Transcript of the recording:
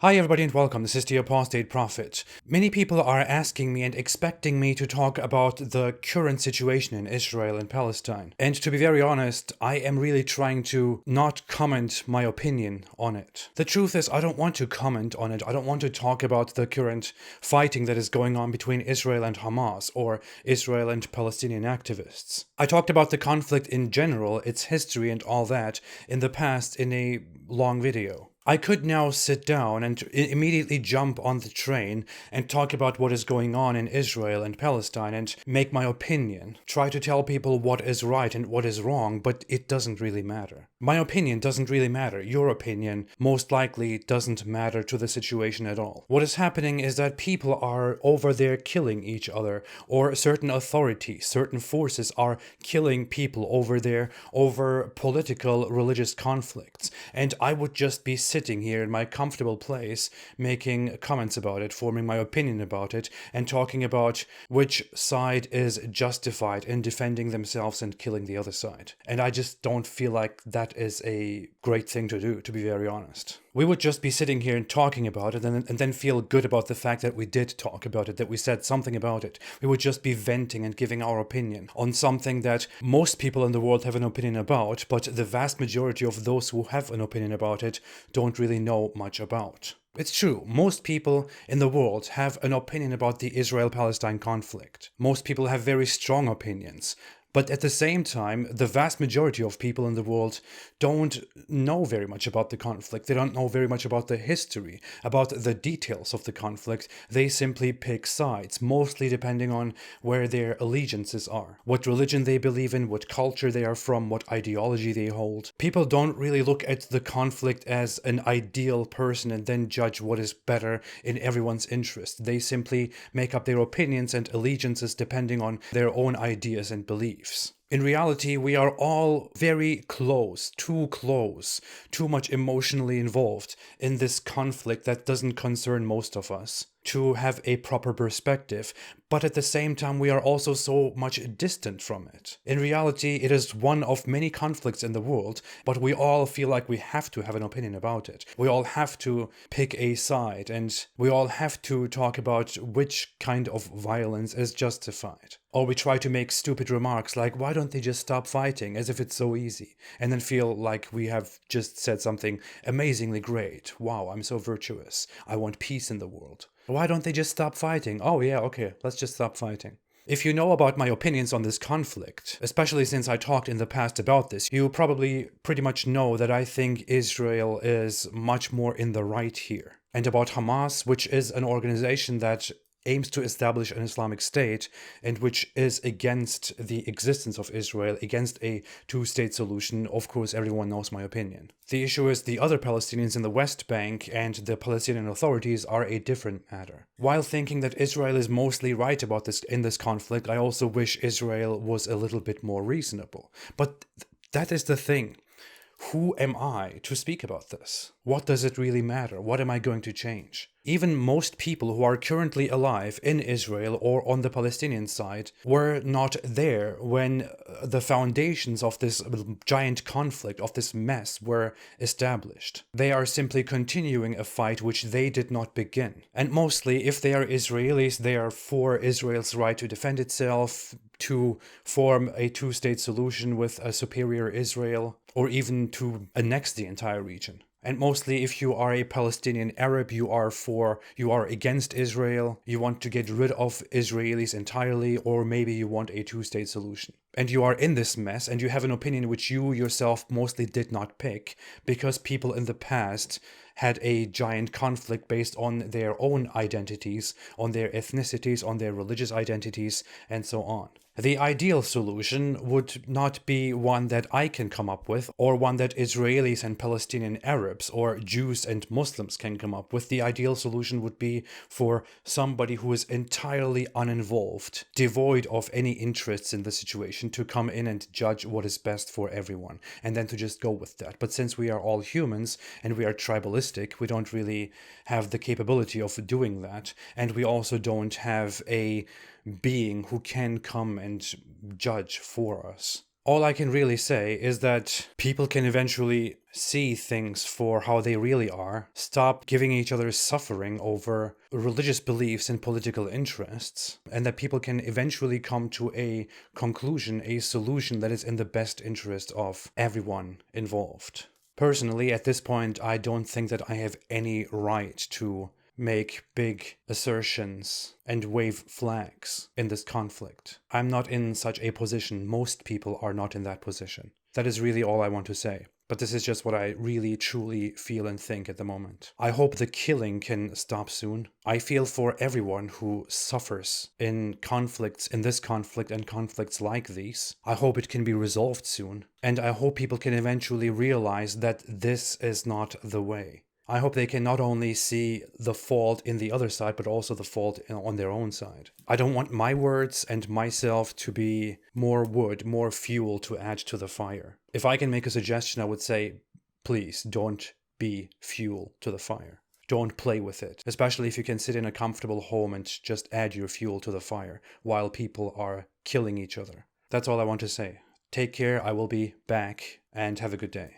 Hi everybody and welcome, this is the Apostate Prophet. Many people are asking me and expecting me to talk about the current situation in Israel and Palestine. And to be very honest, I am really trying to not comment my opinion on it. The truth is, I don't want to comment on it. I don't want to talk about the current fighting that is going on between Israel and Hamas or Israel and Palestinian activists. I talked about the conflict in general, its history and all that in the past in a long video. I could now sit down and immediately jump on the train and talk about what is going on in Israel and Palestine and make my opinion, try to tell people what is right and what is wrong, but it doesn't really matter. My opinion doesn't really matter. Your opinion most likely doesn't matter to the situation at all. What is happening is that people are over there killing each other, or certain authorities, certain forces are killing people over there over political, religious conflicts. And I would just be sitting here in my comfortable place, making comments about it, forming my opinion about it, and talking about which side is justified in defending themselves and killing the other side. And I just don't feel like that is a great thing to do, to be very honest. We would just be sitting here and talking about it and then feel good about the fact that we did talk about it, that we said something about it. We would just be venting and giving our opinion on something that most people in the world have an opinion about, but the vast majority of those who have an opinion about it don't really know much about. It's true, most people in the world have an opinion about the Israel-Palestine conflict. Most people have very strong opinions. But at the same time, the vast majority of people in the world don't know very much about the conflict. They don't know very much about the history, about the details of the conflict. They simply pick sides, mostly depending on where their allegiances are, what religion they believe in, what culture they are from, what ideology they hold. People don't really look at the conflict as an ideal person and then judge what is better in everyone's interest. They simply make up their opinions and allegiances depending on their own ideas and beliefs. In reality, we are all very close, too much emotionally involved in this conflict that doesn't concern most of us to have a proper perspective, but at the same time we are also so much distant from it. In reality, it is one of many conflicts in the world, but we all feel like we have to have an opinion about it. We all have to pick a side, and we all have to talk about which kind of violence is justified. Or we try to make stupid remarks like, why don't they just stop fighting, as if it's so easy, and then feel like we have just said something amazingly great. Wow, I'm so virtuous. I want peace in the world. Why don't they just stop fighting? Oh yeah, okay, let's just stop fighting. If you know about my opinions on this conflict, especially since I talked in the past about this, you probably pretty much know that I think Israel is much more in the right here. And about Hamas, which is an organization that aims to establish an Islamic State and which is against the existence of Israel, against a two-state solution, of course everyone knows my opinion. The issue is the other Palestinians in the West Bank and the Palestinian authorities are a different matter. While thinking that Israel is mostly right about this in this conflict, I also wish Israel was a little bit more reasonable. But that is the thing. Who am I to speak about this? What does it really matter? What am I going to change? Even most people who are currently alive in Israel or on the Palestinian side were not there when the foundations of this giant conflict, of this mess, were established. They are simply continuing a fight which they did not begin. And mostly, if they are Israelis, they are for Israel's right to defend itself, to form a two-state solution with a superior Israel, or even to annex the entire region. And mostly if you are a Palestinian Arab, you are against Israel, you want to get rid of Israelis entirely, or maybe you want a two-state solution. And you are in this mess, and you have an opinion which you yourself mostly did not pick, because people in the past had a giant conflict based on their own identities, on their ethnicities, on their religious identities, and so on. The ideal solution would not be one that I can come up with, or one that Israelis and Palestinian Arabs or Jews and Muslims can come up with. The ideal solution would be for somebody who is entirely uninvolved, devoid of any interests in the situation, to come in and judge what is best for everyone, and then to just go with that. But since we are all humans and we are tribalistic, we don't really have the capability of doing that, and we also don't have a being who can come and judge for us. All I can really say is that people can eventually see things for how they really are, stop giving each other suffering over religious beliefs and political interests, and that people can eventually come to a conclusion, a solution that is in the best interest of everyone involved. Personally, at this point, I don't think that I have any right to make big assertions and wave flags in this conflict. I'm not in such a position. Most people are not in that position. That is really all I want to say. But this is just what I really truly feel and think at the moment. I hope the killing can stop soon. I feel for everyone who suffers in conflicts, in this conflict and conflicts like these. I hope it can be resolved soon. And I hope people can eventually realize that this is not the way. I hope they can not only see the fault in the other side, but also the fault on their own side. I don't want my words and myself to be more wood, more fuel to add to the fire. If I can make a suggestion, I would say, please don't be fuel to the fire. Don't play with it, especially if you can sit in a comfortable home and just add your fuel to the fire while people are killing each other. That's all I want to say. Take care, I will be back, and have a good day.